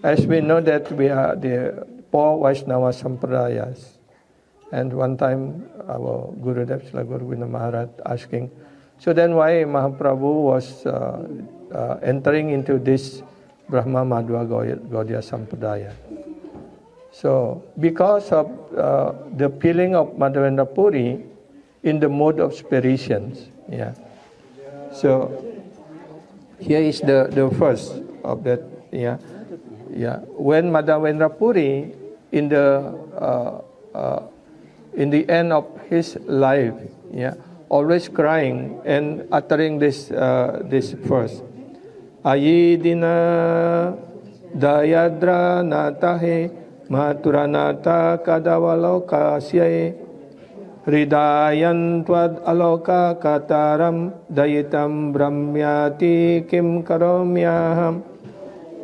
as we know that we are the 4 Vaishnava Sampradayas. And one time our Gurudev Srila Guru Maharaj asking, so then why Mahaprabhu was entering into this Brahma Madhva Gaudiya Sampradaya? So because of the feeling of Madhavendra Puri in the mode of spirations, yeah. So here is the first of that, yeah. When Madhavendra Puri in the end of his life, yeah, always crying and uttering this verse, Ayi dina-dayardra natha maturanata kadavalokasyai Hridayan tvad aloka kataram dayitam brahmyati kim karomyaham.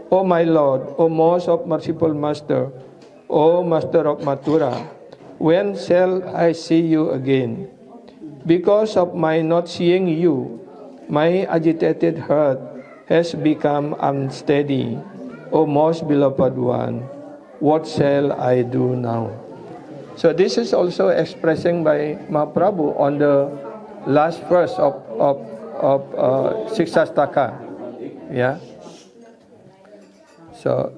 O my Lord, O most of merciful Master, O Master of Mathura, when shall I see you again? Because of my not seeing you, my agitated heart has become unsteady. O most beloved one, what shall I do now? So this is also expressing by Mahaprabhu on the last verse of Siksastaka. Yeah. So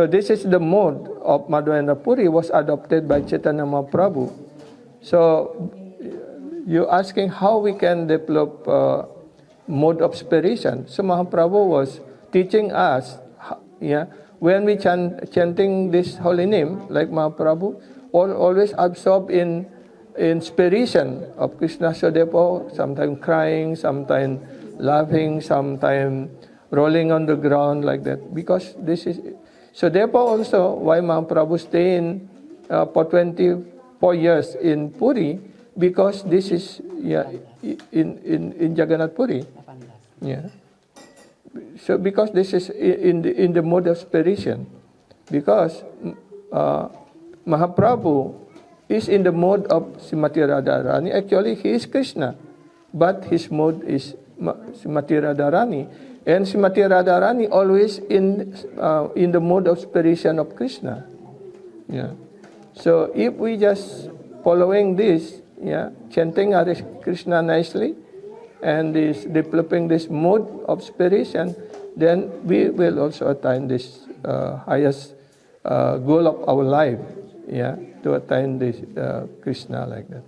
this is the mode of Madhavendra Puri was adopted by Chaitanya Mahaprabhu. So you're asking how we can develop mode of spiration. So Mahaprabhu was teaching us, yeah, when we chanting this holy name like Mahaprabhu, always absorbed in spiration of Krishna. So therefore, sometimes crying, sometimes laughing, sometimes rolling on the ground like that. Because this is so. Therefore, also why Mahaprabhu stayed for 24 years in Puri, because this is in Jagannath Puri. Yeah. So because this is in the mode of spiration, because Mahaprabhu is in the mode of Srimati Radharani. Actually, he is Krishna, but his mode is Srimati Radharani, and Srimati Radharani always in the mode of spiration of Krishna. Yeah. So if we just following this, yeah, chanting Hare Krishna nicely, and is developing this mode of spiration, then we will also attain this highest goal of our life, yeah, to attain this Krishna like that.